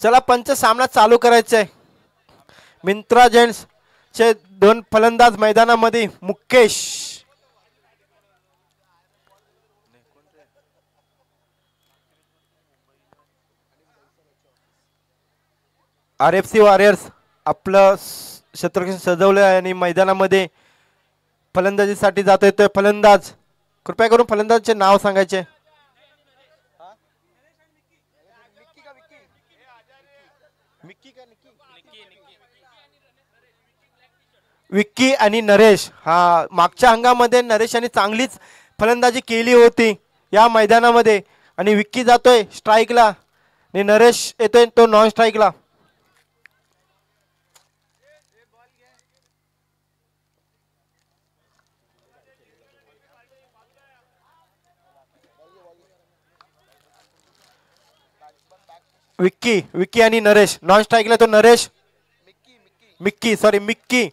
चला पंच सामना चालू करायचा आहे. मिंत्रा जेंट्स चे दोन फलंदाज मैदानामध्ये. मुकेश RFC वॉरियर्स आपलं क्षेत्ररक्षण सजवलं आहे आणि मैदानामध्ये फलंदाजीसाठी जातोय. तो फलंदाज कृपया करून फलंदाजचे नाव सांगायचे. विक्की आणि नरेश. हा मागच्या हंगामध्ये नरेश यांनी चांगलीच फलंदाजी केली होती या मैदानामध्ये आणि विक्की जातोय स्ट्राईकला आणि नरेश येतोय तो नॉन स्ट्राईकला. विक्की विक्की आणि नरेश नॉन स्ट्राईकला. तो नरेश मिक्की सॉरी मिक्की.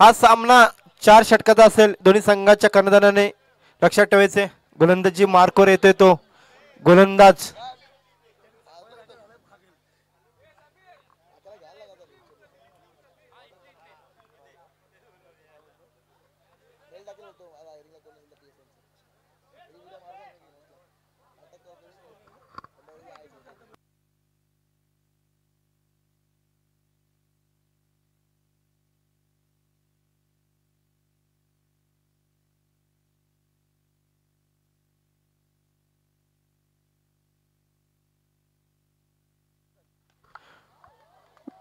हा सामना 4 षटकाचा असेल. दोन्ही संघाच्या कर्णधाराने लक्षात ठेवायचे. गोलंदाजी मार्कवर येतोय तो गोलंदाज.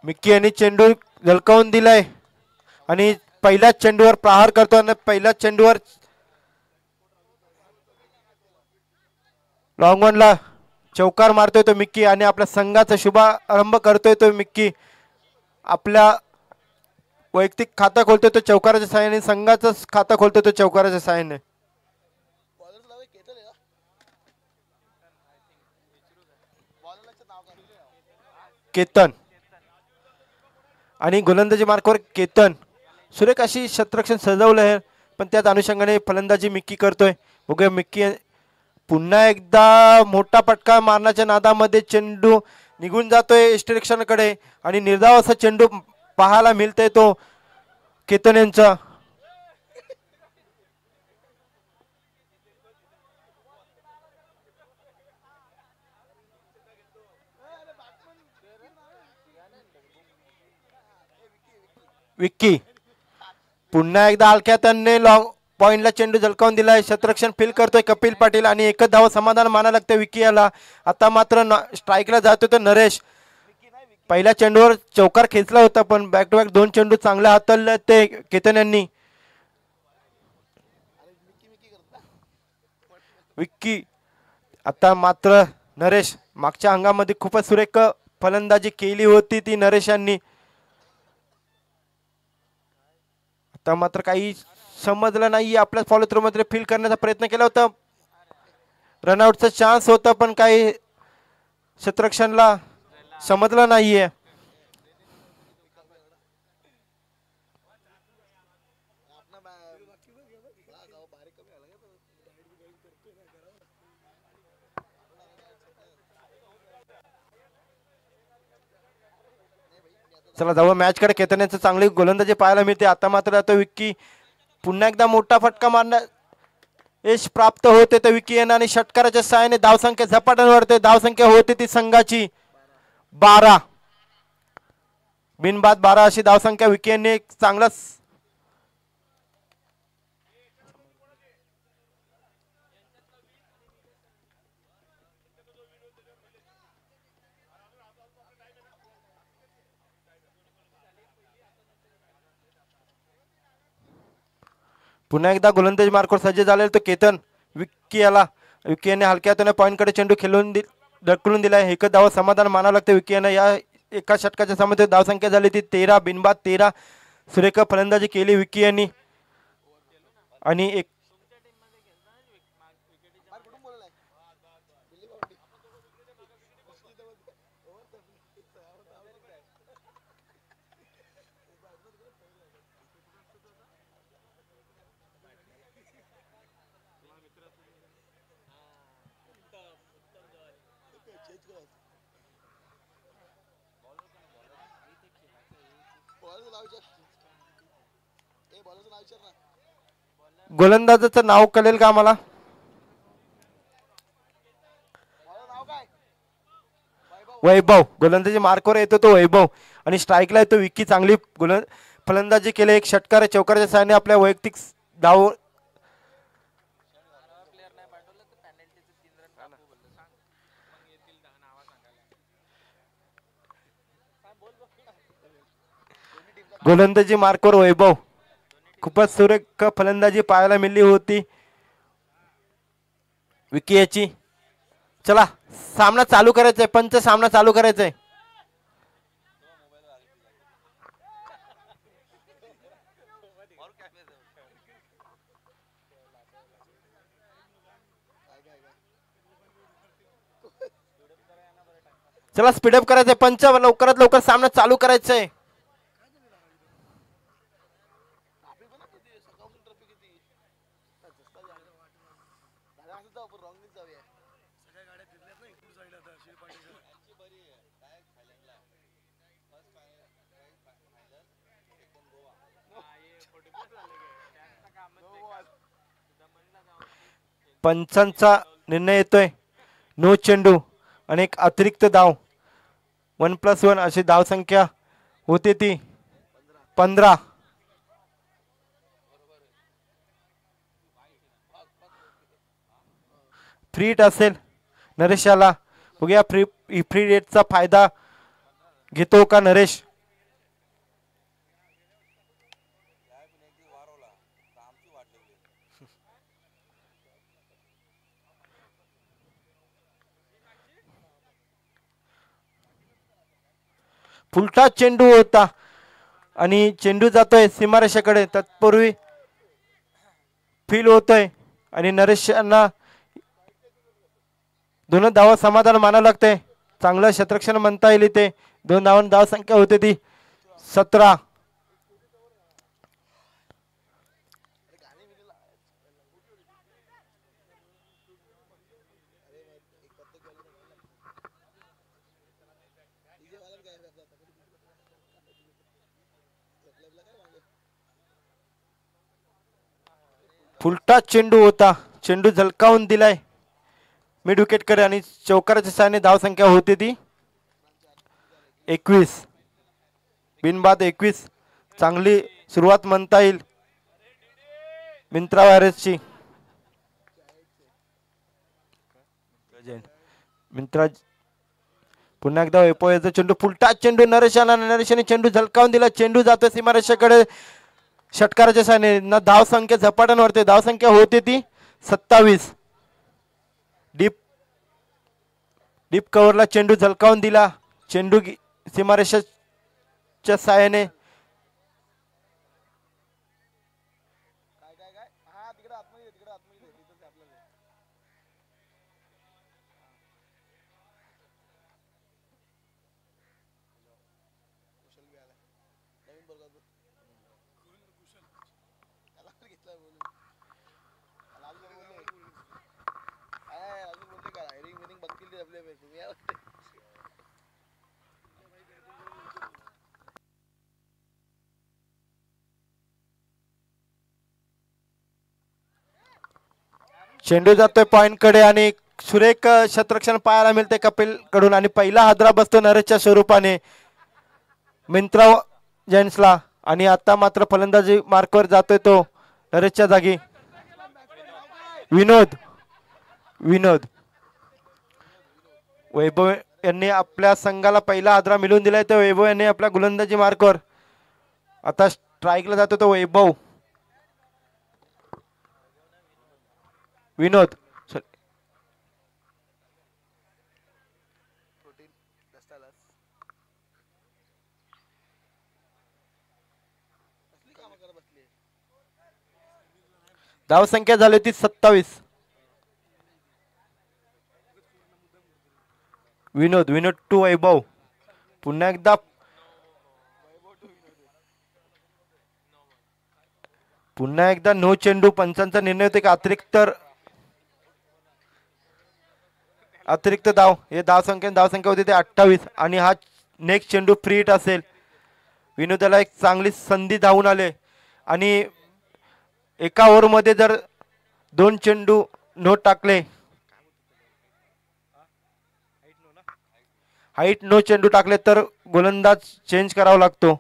मिक्की यांनी चेंडू झलकावून दिलाय आणि पहिल्याच चेंडूवर प्रहार करतो आणि पहिल्याच चेंडूवर लॉंग ऑनला चौकार मारतोय तो मिक्की आणि आपल्या संघाचा शुभारंभ करतोय तो मिक्की. आपल्या वैयक्तिक खातं खोलतोय तो चौकाराच्या सहाय्याने. संघाचं खातं खोलतोय तो चौकाराच्या सहाय्याने. केतन आणि गोलंदाजी मार्कवर केतन. सुरेख अशी क्षेत्ररक्षण सजवलं आहे पण त्याच अनुषंगाने फलंदाजी मिक्की करतोय. बघूया मिक्की पुन्हा एकदा मोठा फटका मारण्याच्या नादामध्ये चेंडू निघून जातोय यष्टिरक्षणाकडे आणि निर्धाव असा चेंडू पाहायला मिळतोय तो केतन यांचा. विक्की पुन्हा एकदा हलक्यातने लॉंग पॉइंटला चेंडू झलकावून दिलाय. क्षेत्ररक्षण फील करतोय कपिल पाटील आणि एकच धाव समाधान मानायला लागते विक्की याला. आता मात्र स्ट्राईकला जातोय तो नरेश. पहिल्या चेंडूवर चौकार खेचला होता पण बॅक टू बॅक 2 चेंडू चांगले हाताळले ते केतन यांनी. विक्की आता मात्र नरेश मागच्या अंगामध्ये खूपच सुरेख फलंदाजी केली होती ती नरेश यांनी. आता मात्र काही समजलं नाही. आपल्या फॉलो थ्रू मध्ये फील करण्याचा प्रयत्न केला होता. रनआउटचा चान्स होता पण काही क्षेत्ररक्षणला समजलं नाहीये. चला जाऊ मॅच कडे. केतनचं चांगली गोलंदाजी पाहायला मिळते. आता मात्र तो विक्की पुन्हा एकदा मोठा फटका मारणार यश प्राप्त होते तर विक्की यांना आणि षटकाराच्या सहाय्याने धावसंख्या झपाट्याने धावसंख्या होते ती संघाची 12 बिनबाद 12 अशी धावसंख्या. विक्की यांनी एक चांगला पुन्हा एकदा गोलंदाजी मार्कवर सज्ज झालेला तो केतन विक्की याला. विक्की याने हलक्या हाताने पॉईंटकडे चेंडू खेळून ढकलून दिलाय. एकच धाव समाधान मानावं लागतं विक्की यानं. या एका षटकाच्या सामन्यात धावसंख्या झाली ती 13 बिनबाद 13. सुरेख फलंदाजी केली विक्की यांनी आणि एक गोलंदाजाचं नाव कळेल का आम्हाला? वैभव. गोलंदाजी मार्कवर येतो तो वैभव आणि स्ट्राईकला येतो विक्की. चांगली फलंदाजी केली. एक षटकार चौकाराच्या साहाय्याने आपल्या वैयक्तिक धाव गोलंदाजी मार्कवर वैभव. खूपच सुरेख फलंदाजी पाहायला मिळाली होती विकी याची. चला सामना चालू करायचा आहे. पंच सामना चालू करायचा आहे. चला स्पीडअप करायचंय. पंच लवकरात लवकर सामना चालू करायचा आहे. पंचांचा निर्णय येतोय. नो चेंडू आणि एक अतिरिक्त धाव. 1+1 अशी धाव संख्या होते ती 15. फ्री हिट असेल नरेश याला. बघूया फ्री हिटचा फायदा घेतो का नरेश. फुलटा चेंडू होता आणि चेंडू जातोय सीमारेषेकडे. तत्पूर्वी फील होतोय आणि नरेश यांना 2 धावा समाधान मानावं लागतंय. चांगलं क्षेत्ररक्षण म्हणता येईल इथे. 2 धावांची धाव संख्या होते ती 17. फुलटा चेंडू होता. चेंडू झलकावून दिलाय मिड विकेट कडे आणि चौकाराच्या साहाय्याने धाव संख्या होती ती 21. बिनबाद 21. चांगली सुरुवात म्हणता येईल मिंत्रा वायरसची. मिंत्रा पुन्हा एकदा वैभवचा चेंडू. फुलटा चेंडू नरेशाने चेंडू झलकावून दिला. चेंडू जातो सीमारेषेकडे. षटकाराच्या साहाय्याने धाव संख्या झपाट्यावरती. धाव संख्या होती ती 27. डीप कव्हरला चेंडू झलकावून दिला. चेंडू सीमारेषेच्या साहाय्याने चेंडू जातोय पॉइंट कडे आणि सुरेख क्षेत्ररक्षण पाहायला मिळते कपिल कडून आणि पहिला हादरा बसतो नरेशच्या स्वरूपाने मिंत्रा जेंट्सला. आणि आता मात्र फलंदाजी मार्कवर जातोय तो नरेशच्या जागी विनोद. वैभव यांनी आपल्या संघाला पहिला हादरा मिळवून दिलाय. तर वैभव यांनी आपल्या गोलंदाजी मार्कवर आता स्ट्राईकला जातो तो वैभव. विनोद धावसंख्या झाली होती 27. विनोद टू वैभव. पुन्हा एकदा नो चेंडू. पंचांचा निर्णय होते की अतिरिक्त धाव. हे धावसंख्या होती ते 28 आणि हा नेक्स्ट चेंडू फ्री हिट असेल. विनोदाला एक चांगली संधी धावून आले आणि एका ओव्हरमध्ये जर 2 चेंडू नो टाकले, हाईट नो चेंडू टाकले तर गोलंदाज चेंज करावा लागतो.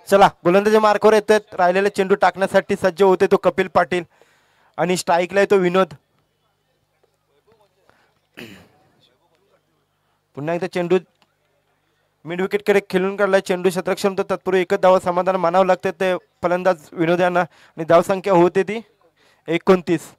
चला गोलंदाजी मार्कवर येतात. राहिलेले चेंडू टाकण्यासाठी सज्ज होते तो कपिल पाटील आणि स्ट्राईकला येतो विनोद. पुन्हा एकदा चेंडू मिड विकेट कडे खेळून काढलाय. चेंडू क्षेत्ररक्षण तर तत्पूर्वी एकच धाव समाधान मानावं लागते ते फलंदाज विनोद यांना आणि धावसंख्या होते ती 29.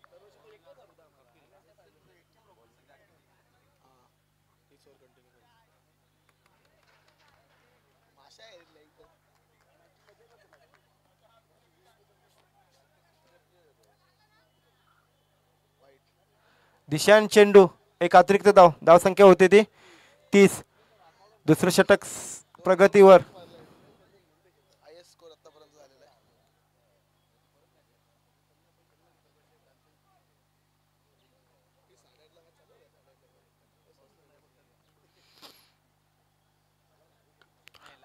दिशान चेंडू एक अतिरिक्त धावसंख्या होते ती 30. दुसरं षटक प्रगतीवर.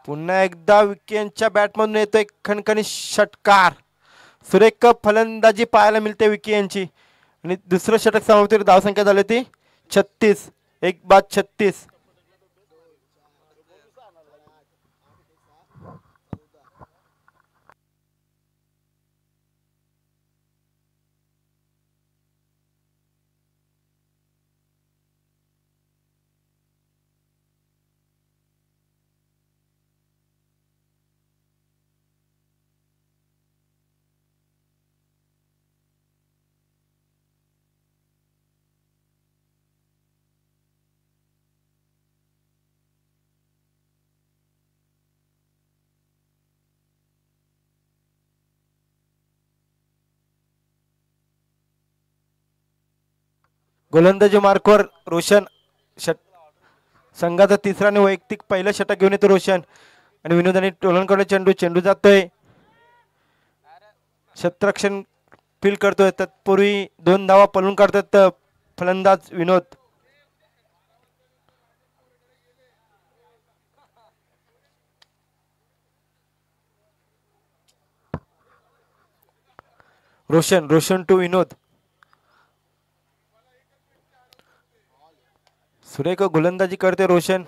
पुन्हा एकदा विकीच्या बॅटमधून येतो एक खणखणी षटकार. सुरेख फलंदाजी पाहायला मिळते विकी यांची आणि दुसरं षटक समाप्तीवर धावसंख्या झाली ती 36. एक बाद 36. गोलंदाजी मार्कवर रोशन. संघाचा तिसरा आणि वैयक्तिक पहिलं षटक घेऊन येतो रोशन आणि विनोदाने टोलनकडे चेंडू जातोय. क्षेत्ररक्षण फील करतोय. तत्पूर्वी 2 धावा पळून काढतात फलंदाज विनोद. रोशन टू विनोद. सुरेख गोलंदाजी करते रोशन.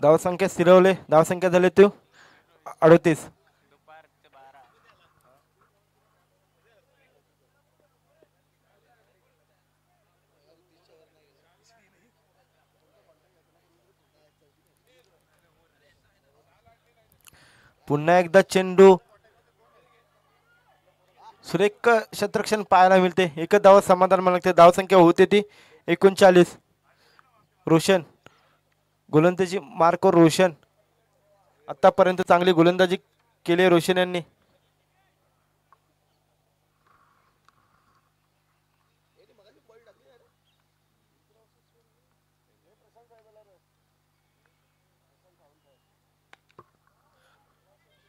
धावसंख्या स्थिरवले. धावसंख्या झाली तू 38. पुन्हा एकदा चेंडू. सुरेख क्षेत्ररक्षण पाहायला मिळते. एकच धाव समाधान मला लागते. धावसंख्या होते ती 39. रोशन गोलंदाजी मार्कवर रोशन. आतापर्यंत चांगली गोलंदाजी केली रोशन यांनी.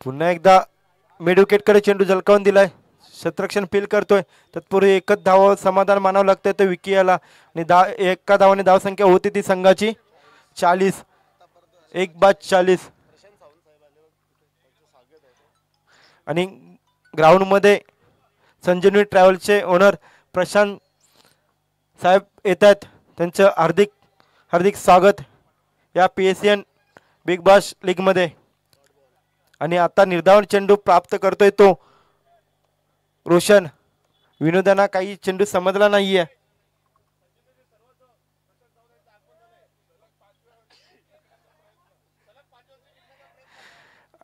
पुन्हा एकदा मिड विकेट कडे चेंडू झलकावून दिलाय. क्षेत्ररक्षण फील करतोय. तत्पूर्वी एकच धाव समाधान मानावं लागतंय ते विकी याला आणि एका धावाने धावसंख्या होती ती संघाची 40. एक बाद 40. आणि ग्राउंड मध्ये संजीवनी ट्रॅव्हल्सचे ओनर प्रशांत साहेब येत आहेत. त्यांचं हार्दिक हार्दिक स्वागत या PSN बिग बॉस लीग मध्ये। आणि आता निर्धावन चेंडू प्राप्त करतोय तो रोशन। विनोदांना काही चेंडू समजला नाहीये।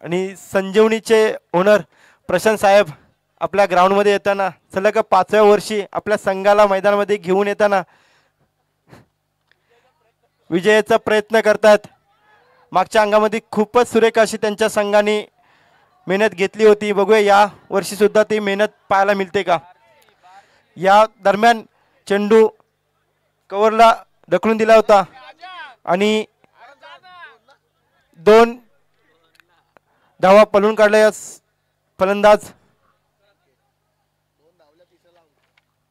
आणि संजीवनीचे ओनर प्रशांत साहेब आपल्या ग्राउंड मध्ये येताना सलग 5व्या वर्षी आपल्या संघाला मैदानामध्ये घेऊन येताना विजयाचा प्रयत्न करतात। मागच्या अंगामध्ये खूपच सुरेख अशी त्यांच्या संघाने मेहनत घेतली होती। बघूया या वर्षी सुद्धा ती मेहनत पाहायला मिळते का। या दरम्यान चेंडू कव्हरला ढकलून दिला होता आणि 2 धावा पळून काढल्या फलंदाज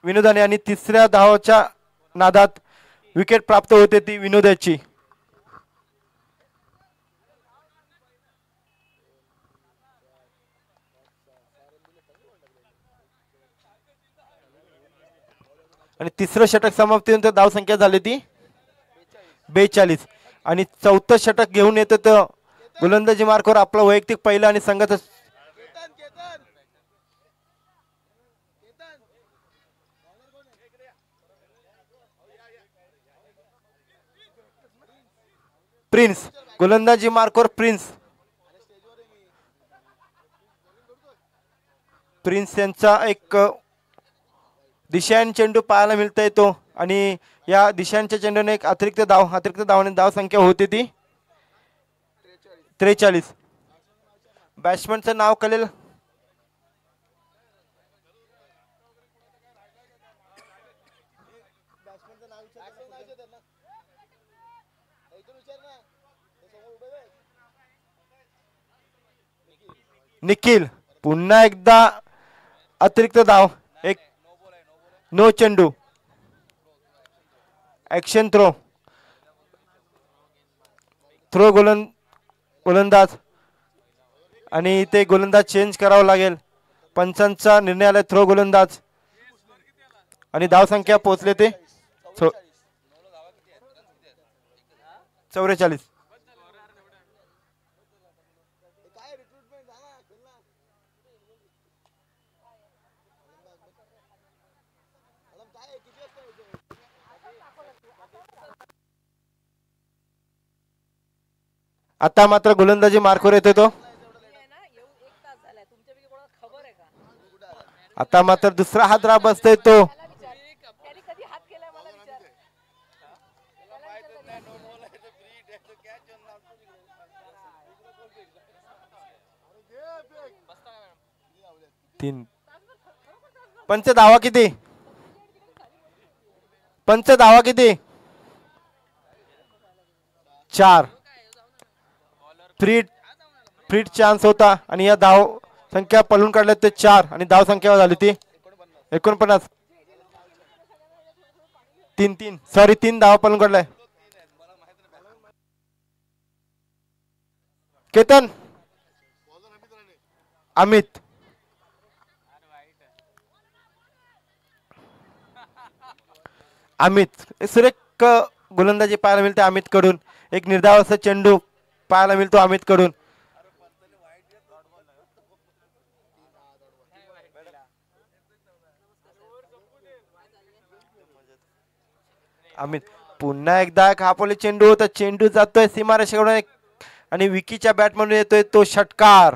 विनोदाने आणि तिसऱ्या धावाच्या नादात विकेट प्राप्त होते ती विनोदाची। आणि तिसरं षटक समाप्तीनंतर धाव संख्या झाली ती 42 आणि चौथं षटक घेऊन येतं तर गोलंदाजी मार्कवर आपला वैयक्तिक पहिला आणि संघाचा प्रिन्स। गोलंदाजी मार्कवर प्रिन्स यांचा एक दिशान चेंडू पाहायला मिळतोय तो आणि या दिशांच्या चेंडूने एक अतिरिक्त धावाने धाव संख्या होती ती 43। बॅट्समनचं नाव कळेल निखिल। पुन्हा एकदा अतिरिक्त धाव एक नो चेंडू ऍक्शन थ्रो गोलंदाज आणि ते गोलंदाज चेंज करावं लागेल। पंचांचा निर्णय आला थ्रो गोलंदाज आणि धाव संख्या पोहोचले ते 44। आता मात्र गोलंदाजी मार्कवर येतो तो। आता मात्र दुसरा हात राब बसतोय तो। तीन पंच धावा किती 4 फ्री चान्स होता आणि या धाव संख्या पळून काढल्या ते 4 आणि धाव संख्या झाली ती 49। 3 धावा पळून काढलाय केतन अमित। सुरेख गोलंदाजी पाहायला मिळते अमित कडून। एक निर्धाव असा चेंडू पाहायला मिळतो अमित कडून। अमित पुन्हा एकदा एक हापोली चेंडू होता। चेंडू जातोय सीमारेषेकडून आणि विकीच्या बॅट म्हणून येतोय तो षटकार।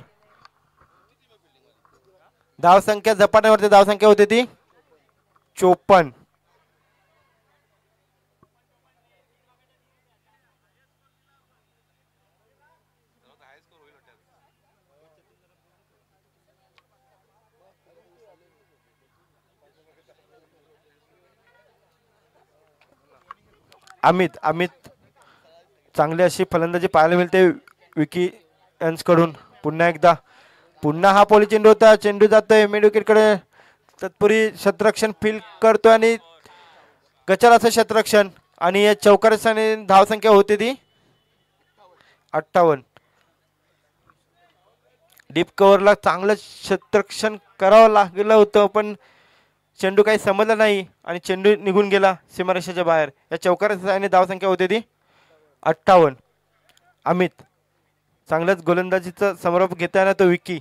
धाव संख्या झपाट्यावरती धाव संख्या होती ती 54। अमित चांगली अशी फलंदाजी पाहायला मिळते विकी यांच्याकडून। पुन्हा हा पोली चेंडू होता। चेंडू जातोय मिड विकेट कडे। तत्पूर्वी क्षेत्ररक्षण फील करतोय आणि गचर असं क्षेत्ररक्षण आणि या चौकाराने धाव संख्या होती ती 58। डीप कव्हरला चांगलं क्षेत्ररक्षण करावं लागलं होतं पण चेंडू काही समजला नाही आणि चेंडू निघून गेला सीमारेषेच्या बाहेर। या चौकाराने धाव संख्या होती ती 58. अमित चांगल्याच गोलंदाजीचा समारोप घेताना तो विकी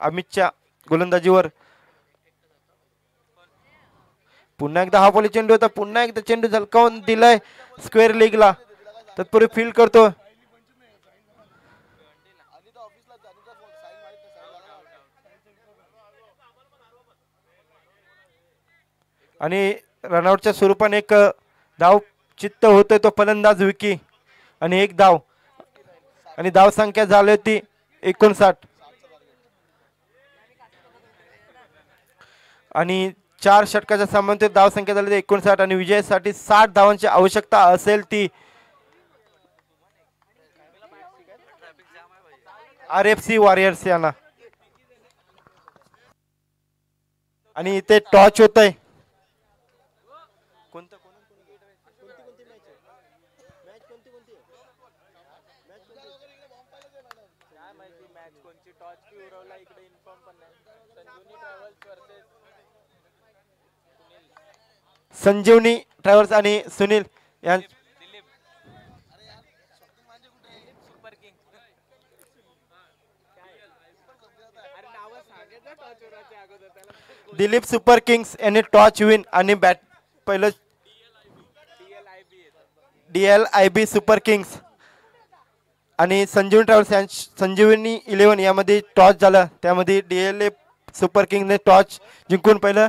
अमितच्या गोलंदाजीवर पुन्हा एकदा हा बॉल चेंडू होता. पुन्हा एकदा चेंडू झलकावून दिलाय स्क्वेअर लेगला. तत्पूर्वी फील्ड करतो आणि रनआउटच्या स्वरूपाने एक धाव चित्त होतोय तो फलंदाज विकी आणि एक धाव आणि धाव संख्या झाली होती 59 आणि 4 षटकाच्या संबंधित धाव संख्या झाली 59 आणि विजयासाठी 60 धावांची आवश्यकता असेल ती RFC वॉरियर्स यांना. आणि इथे टॉच होत आहे. संजीवनी ट्रॅव्हल्स आणि सुनील दिलीप सुपर किंग्स यांनी टॉच विन आणि बॅट पहिलं DLIB सुपर किंग्स आणि संजीवनी ट्रॅव्हल्स संजीवनी 11 यामध्ये टॉच झाला. त्यामध्ये DLA सुपर किंग्सने टॉच जिंकून पहिलं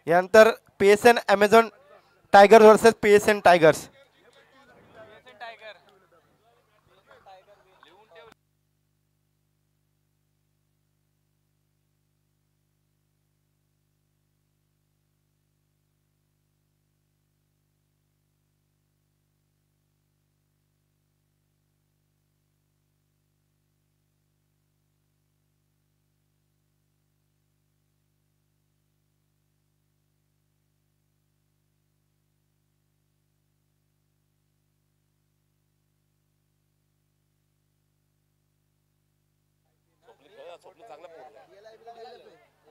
यानंतर PSN Amazon tigers versus PSN tigers.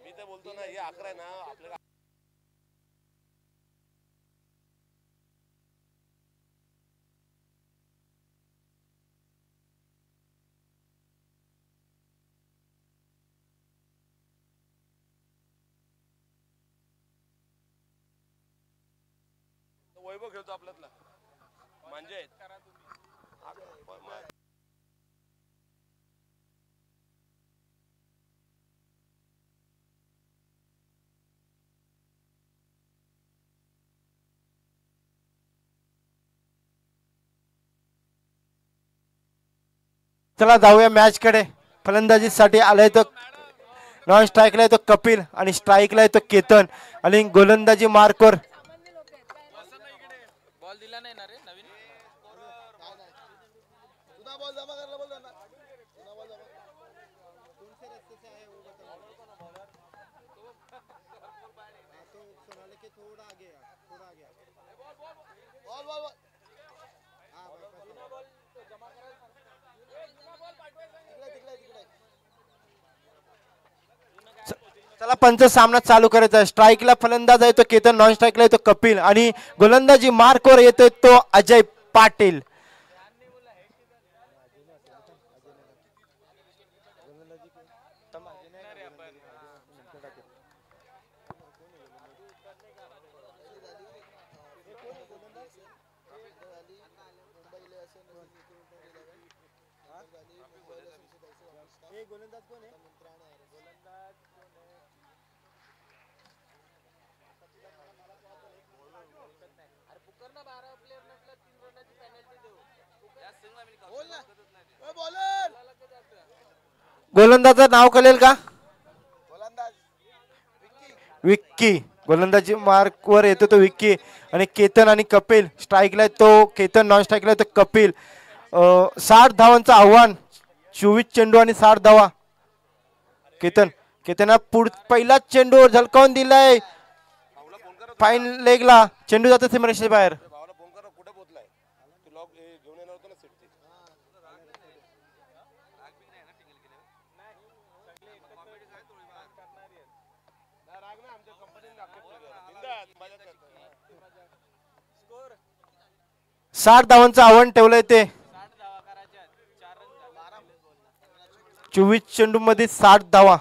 मी तर बोलतो ना हे 11 आहे ना आपल्याला वैभव खेळतो आपल्यातला म्हणजे चला जाऊया मॅच कडे. फलंदाजीसाठी आलाय तो नॉन स्ट्राईकला आहे तो कपिल आणि स्ट्राईकला आहे तो केतन आणि गोलंदाजी मार्कवर बॉल दिला नाही ना रे नवीन तुझा बॉल जमा करला बोल ना तुझा बॉल जमा कौन से रास्ते से आए वो बता तो सोनाली के थोड़ा आगे बॉल बॉल हां बॉल जमा करा चला पंच सामना चालू करायचा आहे. स्ट्राईकला फलंदाज आहे तो केतन, नॉन स्ट्राईकला आहे तो कपिल आणि गोलंदाजी मार्कवर येतोय तो अजय पाटील. गोलंदाजाचं नाव कळेल का? विक्की. गोलंदाजी मार्कवर येतो तो विक्की आणि केतन आणि कपिल स्ट्राईकला तो केतन, नॉन स्ट्राईकला तो कपिल. 60 धावांचं आव्हान, 24 चेंडू आणि 60 धावा. केतन पहिला चेंडू झलकावून दिलाय फाईन लेगला. चेंडू जातो सीमारेषे बाहेर. 60 धावांचं आव्हान ठेवलंय ते 24 चेंडू मध्ये 60 धावा.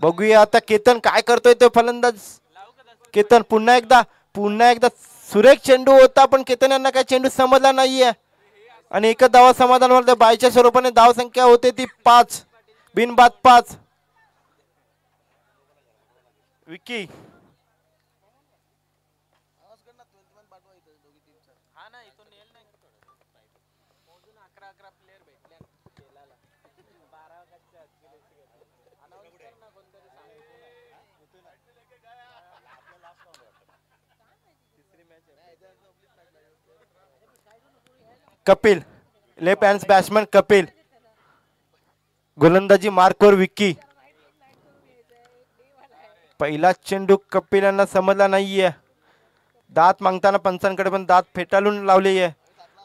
बघूया आता केतन काय करतोय तो फलंदाज. केतन पुन्हा एकदा सुरेख चेंडू होता पण केतन यांना काय चेंडू समजला नाहीये आणि एकच धावा समाधान होतं. बायच्या स्वरूपाने धाव संख्या होते ती 5 बिनबाद 5. विकी आवाज कर ना 21 पाठवा इथे दोघी टीमचा. हा ना इथून येईल ना मोजून 11 प्लेयर भेटले खेळायला 12 कच्च्या अनाउन्स कर ना कोणतरी सांगितलं तिसरी मॅच आहे. Kapil left hand batsman Kapil. गोलंदाजी मार्कवर विक्की. पहिला चेंडू कपिल यांना समजला नाहीये. दात मागताना पंचांकडे पण दात फेटाळून लावले आहे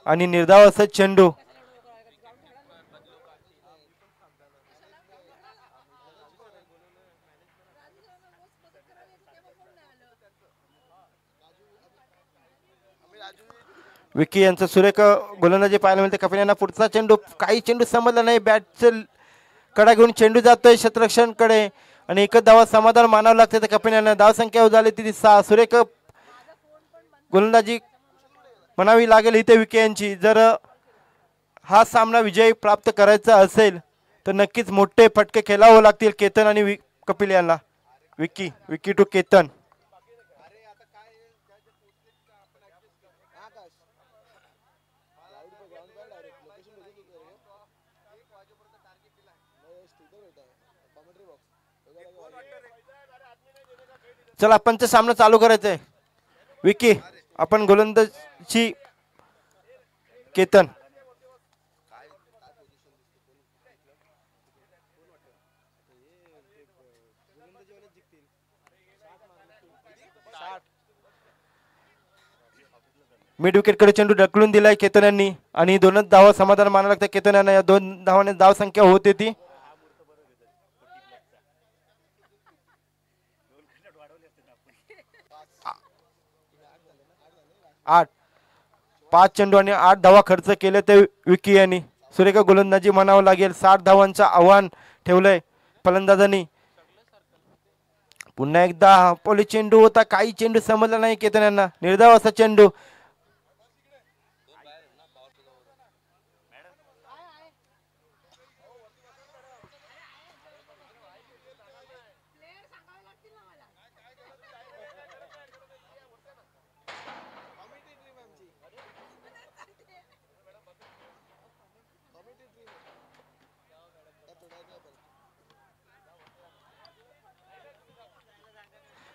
आणि निर्धाव असं चेंडू. विकी यांचं सुरेख गोलंदाजी पाहायला मिळते. कपिल यांना पुढचा चेंडू काही चेंडू समजला नाही. बॅटचं कडा घेऊन चेंडू जातोय क्षेत्ररक्षणकडे आणि एकच धावा समाधान मानावं लागते. तर कपिल यांना धाव संख्या झाली ती 6. सुरेख गोलंदाजी म्हणावी लागेल इथे विकी यांची. जर हा सामना विजय प्राप्त करायचा असेल तर नक्कीच मोठे फटके खेळावे लागतील केतन आणि कपिल यांना. विकी टू केतन. चला पंच सामना चालू करायचंय. विकी आपण गोलंदाजी केतन. मिड विकेट कडे चेंडू ढकलून दिलाय केतन यांनी आणि 2च धावा समाधान मानावं लागतं केतन यांना. या 2 धावाने धाव संख्या होते ती 8. 5 चेंडू आणि 8 धावा खर्च केले ते विकी यांनी. सुरेख गोलंदाजी म्हणावं लागेल. 60 धावांचं आव्हान ठेवलंय फलंदाजांनी. पुन्हा एकदा पोली चेंडू होता काही चेंडू समजला नाही केतन यांना. निर्धाव असा चेंडू.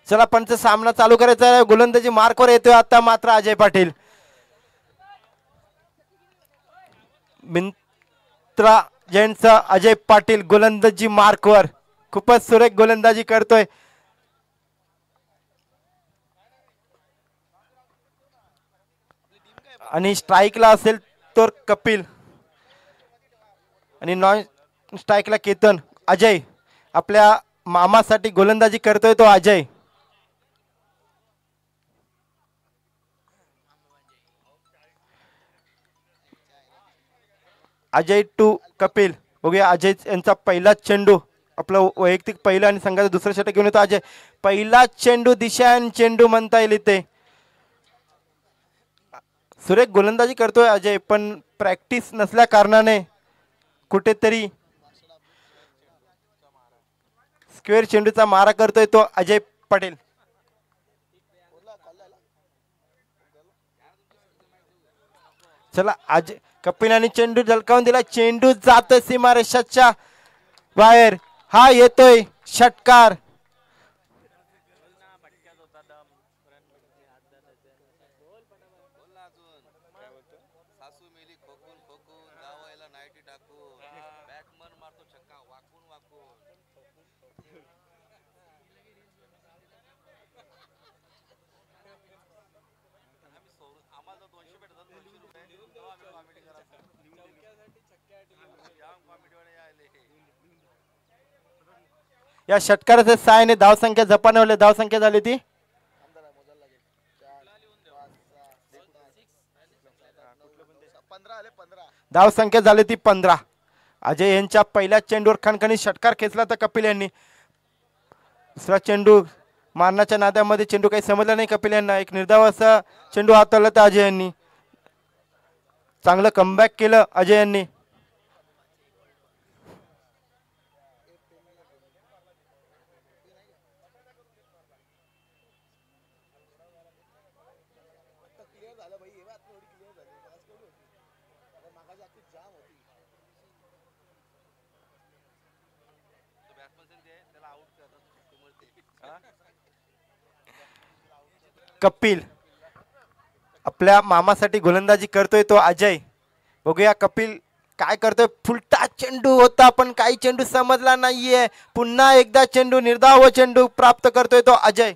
चला पंच सामना चालू करायचा आहे. गोलंदाजी मार्कवर येतोय आता मात्र अजय पाटील. मित्रा जैनचा अजय पाटील गोलंदाजी मार्कवर खूपच सुरेख गोलंदाजी करतोय. आणि स्ट्राईकला असेल तर कपिल आणि नॉन स्ट्राईकला केतन. अजय आपल्या मामासाठी गोलंदाजी करतोय तो अजय. अजय टू कपिल. बघूया अजय यांचा पहिला चेंडू आपलं वैयक्तिक पहिलं आणि संघाचा दुसरा षटक घेऊन येतो अजय. पहिला चेंडू दिशान चेंडू म्हणता येईल इथे. सुरेख गोलंदाजी करतोय अजय पण प्रॅक्टिस नसल्या कारणाने कुठेतरी स्क्वेअर चेंडूचा मारा करतोय तो अजय पटेल. चला अजय कपिल आणि चेंडू झलकावून दिला. चेंडू जातोय सीमारेषाच्या बाहेर. हा येतोय षटकार. सासू मेली खोकून खोकून जावायला नाईटी टाकून बॅटमन मारतो छक्का वाकून वाकून. आम्हाला 200 भेटतात 200 रुपये तेव्हा आम्ही कॉमेडी करायचं. या षटकाराच्या सहाय्याने धावसंख्या जपानवले धावसंख्या झाली ती धाव संख्या झाली ती 15. अजय यांच्या पहिल्या चेंडूवर खणखणीत षटकार खेचला तर कपिल यांनी. दुसरा चेंडू मारण्याच्या नाद्यामध्ये चेंडू काही समजला नाही कपिल यांना. एक निर्धाव असा चेंडू हाताळला तर अजय यांनी. चांगलं कमबॅक केलं अजय यांनी. कपिल आपल्या मामासाठी गोलंदाजी करतोय तो अजय. बघूया कपिल काय करतोय. फुलटा चेंडू होता पण काही चेंडू समजला नाहीये. पुन्हा एकदा चेंडू निर्धाव चेंडू प्राप्त करतोय तो अजय.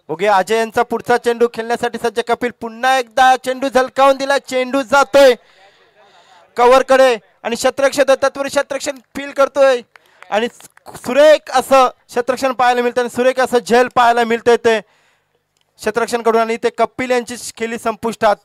बघूया अजय यांचा पुढचा चेंडू खेळण्यासाठी सज्ज कपिल. पुन्हा एकदा चेंडू झलकावून दिला. चेंडू जातोय कव्हर कडे आणि क्षेत्ररक्षण तत्पुरुष क्षेत्ररक्षण फील करतोय आणि सुरेख असं क्षेत्ररक्षण पाहायला मिळतं आणि सुरेख असं झेल पाहायला मिळतंय ते क्षेत्ररक्षण कडून. आणि ते कपिल यांची खेळी संपुष्टात.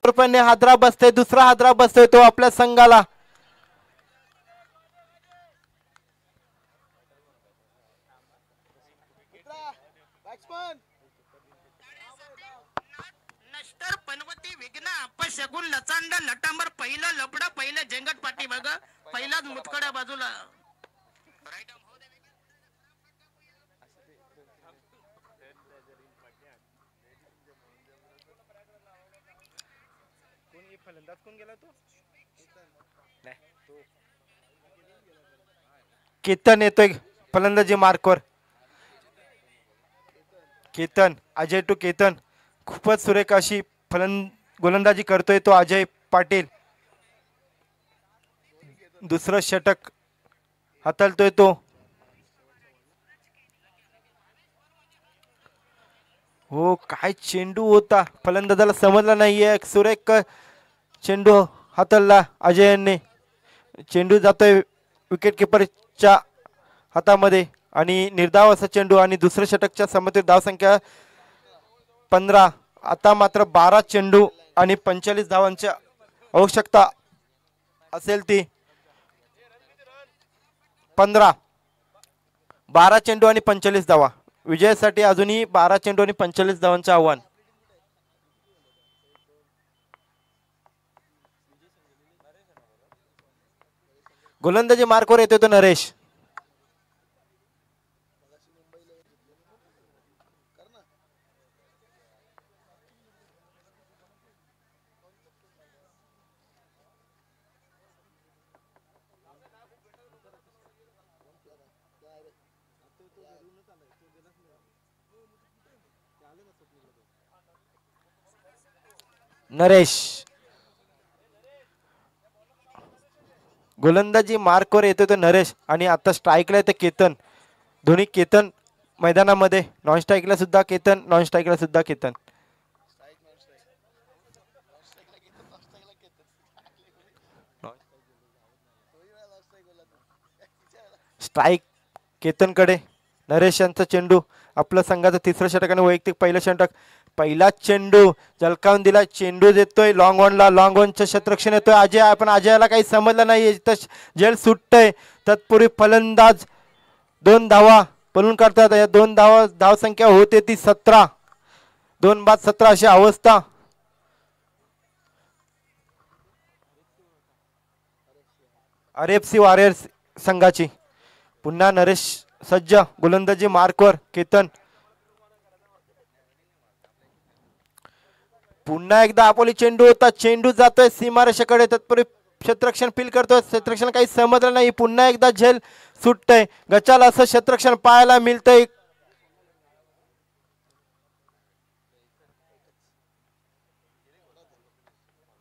रुपयाने हादरा बसतोय. दुसरा हादरा बसतोय तो आपल्या संघाला. नष्टर पनवती विघ्न अपशगुन लचांड लटांबर पहिलं लबड पहिलं जेंगट पाठी बघ पहिलाच मुतखड्या बाजूला. फलंदाज कोण गेला तो? केतन येतोय फलंदाजी मार्कवर. केतन अजय टू केतन खूपच सुरेख अशी गोलंदाजी करतोय तो अजय पाटील. दुसरं षटक हाताळतोय तो. हो काय चेंडू होता फलंदाजाला समजला नाहीये. सुरेख चेंडू हाताळला अजय यांनी. चेंडू जातोय विकेट किपरच्या हातामध्ये आणि निर्धाव असा चेंडू आणि दुसऱ्या षटकच्या समतेत धावसंख्या 15. आता मात्र 12 चेंडू आणि 45 धावांची आवश्यकता असेल ती. 12 चेंडू आणि 45 धावा. विजयासाठी अजूनही 12 चेंडू आणि 45 धावांचे आव्हान. गोलंदाजी मार्कवर येतोय तो नरेश. नरेश गोलंदाजी मार्कवर येतो तो नरेश आणि आता स्ट्राईकला येते केतन. दोन्ही केतन मैदानामध्ये. नॉन स्ट्राईकला सुद्धा केतन, नॉन स्ट्राईकला सुद्धा केतन. स्ट्राईक केतनकडे. नरेश यांचा चेंडू. आपल्या संघाचं तिसरं षटक आणि वैयक्तिक पहिलं षटक. पहिला चेंडू झलकावून दिला. चेंडू देतोय लॉंग ऑनला. लॉंग ऑनचं क्षेत्ररक्षण येतोय अजय पण अजयाला काही समजलं नाही. जेल सुटतंय. तत्पूर्वी फलंदाज 2 धावा पळून काढतात. या 2 धाव संख्या होते ती 17. 2 बाद 17 अशी अवस्था. RFC वॉरियर्स संघाची. पुन्हा नरेश सज्ज गोलंदाजी मार्कवर. केतन पुन्हा एकदा अपोली चेंडू होता. चेंडू जातोय सीमारेषेकडे. तत्पूर्वी क्षेत्ररक्षण फील करतोय, क्षेत्ररक्षण काही समजलं नाही, पुन्हा एकदा झेल सुटतंय, गचाल असं क्षेत्ररक्षण पाहायला मिळतंय.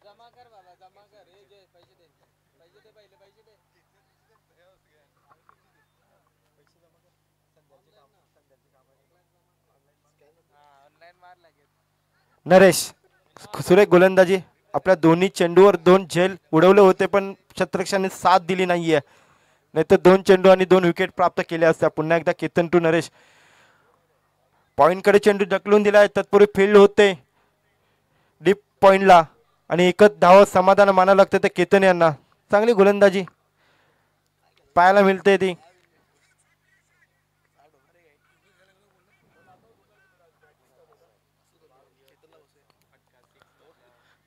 जमा कर बाबा, जमा कर. हे घे, पैसे दे, पैसे दे, पहिले पैसे दे. ऑनलाईन मार लागेल. नरेश सुरेख गोलंदाजी, आपल्या दोन्ही चेंडूवर 2 झेल उडवले होते पण क्षेत्ररक्षणाने साथ दिली नाहीये, नाहीतर 2 चेंडू आणि 2 विकेट प्राप्त केल्या असत्या. पुन्हा एकदा केतन टू नरेश, पॉइंट कडे चेंडू ढकलून दिलाय, तत्पूर्वी फील्ड होते डीप पॉइंटला आणि एकच धाव समाधान मानावं लागतं ते केतन यांना. चांगली गोलंदाजी पाहायला मिळते ती.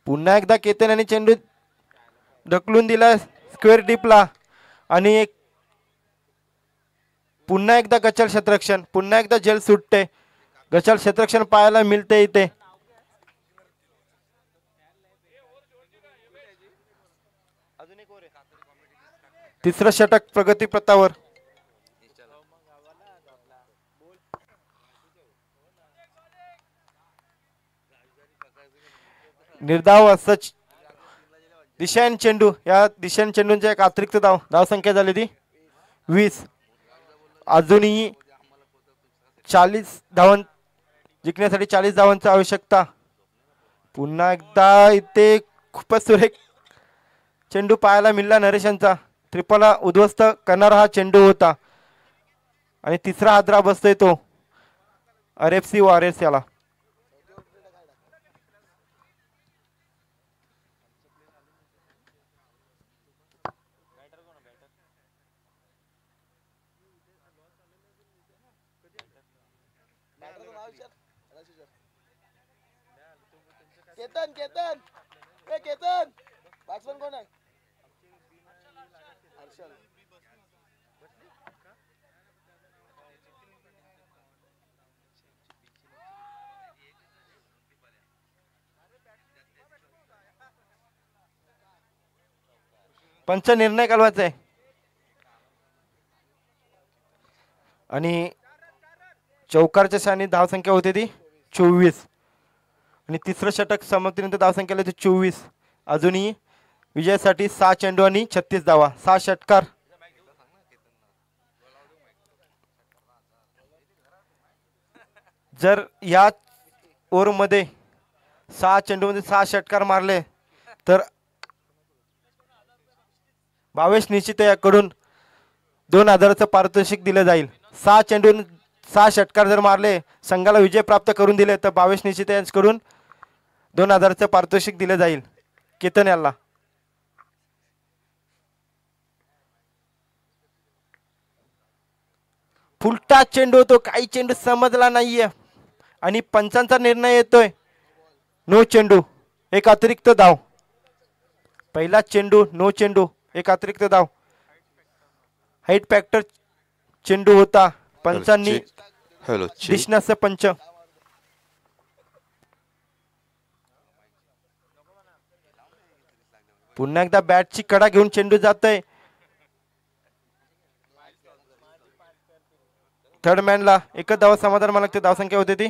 पुन्हा एकदा केतन यांनी चेंडू ढकलून दिला स्क्वेअर डीपला आणि एक पुन्हा एकदा गचाल क्षेत्ररक्षण, पुन्हा एकदा झेल सुटते, गचाल क्षेत्ररक्षण पाहायला मिळते इथे. तिसरं षटक प्रगती पथावर. निर्धाव असं दिशान चेंडू, या दिशान चेंडूंच्या एक अतिरिक्त धाव संख्या झाली ती 20. अजूनही 40 धावां जिंकण्यासाठी 40 धावांची आवश्यकता. पुन्हा एकदा इथे खूपच सुरेख चेंडू पाहायला मिळाला नरेशांचा. त्रिपला उद्ध्वस्त करणारा हा चेंडू होता आणि तिसरा हादरा बसतोय तो RFC वॉरियर्स याला. केतन, केतन, ए केतन, बॅट्समन कोण आहे? हर्षल. 5 निर्णय कालवायचा आहे आणि चौकारच्या शानी धावसंख्या होती ती 24 आणि तिसरं षटक समाप्तीनंतर धावसंख्या होती 24. अजूनही विजयासाठी 6 चेंडू आणि 36 धावा, 6 षटकार. जर या ओव्हरमध्ये 6 चेंडूमध्ये 6 षटकार मारले तर भावेश निश्चित याकडून 2000चं पारितोषिक दिलं जाईल. 6 चेंडून 6 षटकार जर मारले, संघाला विजय प्राप्त करून दिले तर भावेश निश्चित यांच्याकडून 2000चं पारितोषिक दिलं जाईल केतन याला. फुलटा चेंडू होतो, काही चेंडू समजला नाहीये आणि पंचांचा निर्णय येतोय नो चेंडू, एक अतिरिक्त धाव. पहिला चेंडू नो चेंडू, एक अतिरिक्त धाव. हाईट फॅक्टर चेंडू होता, पंचांनी दिसण्याचं पंच. पुन्हा एकदा बॅटची कडा घेऊन चेंडू जातोय थर्ड मॅनला. एकच धाव समाधान मला लागते, धावसंख्या होती ती.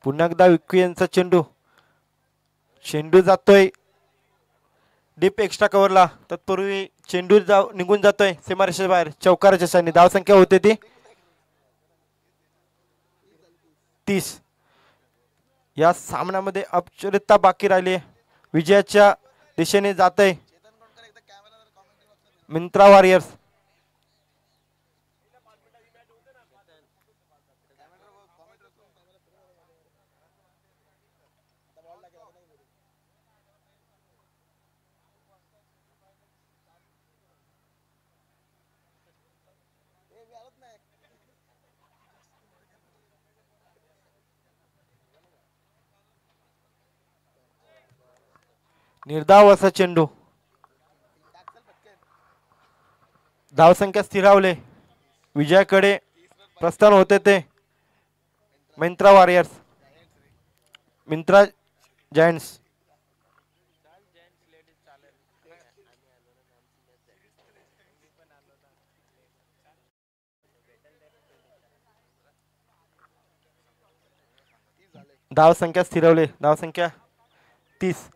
पुन्हा एकदा विक्की यांचा चेंडू, चेंडू जातोय डीप एक्स्ट्रा कव्हरला, तत्पूर्वी चेंडू निघून जातोय सीमारेषेच्या बाहेर. चौकाराच्या शाने धावसंख्या होते ती 30. या सामन्यामध्ये अपचरितता बाकी राहिली, विजयाच्या दिशेने जातय मिंत्रा वॉरियर्स. निर्धाव असा चेंडू, धावसंख्या स्थिरावले. विजयाकडे प्रस्थान होते ते मिंत्रा वॉरियर्स, मिंत्रा जायंट्स. धावसंख्या स्थिरवले. धावसंख्या 30.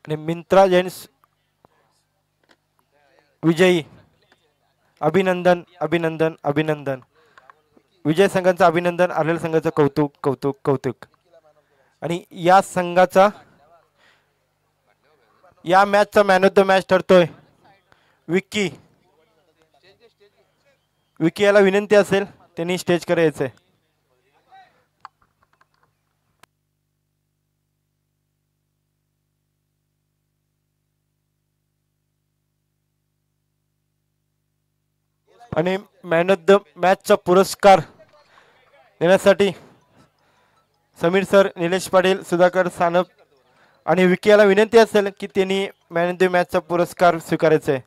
आणि मिंत्रा जेंट्स विजयी. अभिनंदन अभिनंदन अभिनंदन. विजय संघाचं अभिनंदन. आलेल्या संघाचं कौतुक कौतुक कौतुक. आणि या संघाचा या मॅचचा मॅन ऑफ द मॅच ठरतोय विक्की. विक्की याला विनंती असेल त्यांनी स्टेज कडे यायचंय. आणि मॅन ऑफ द मॅचचा पुरस्कार देण्यासाठी समीर सर, निलेश पाटील, सुधाकर सानप आणि विकी याला विनंती असेल की त्यांनी मॅन ऑफ द मॅचचा पुरस्कार स्वीकारायचा आहे.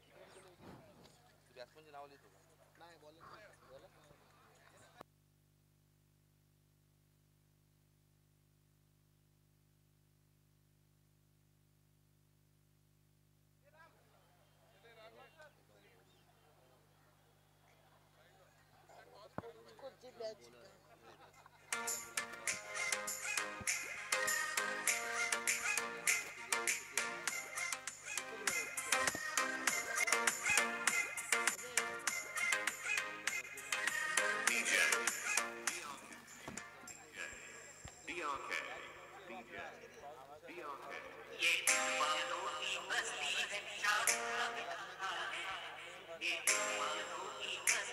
ये बालों की बस्ती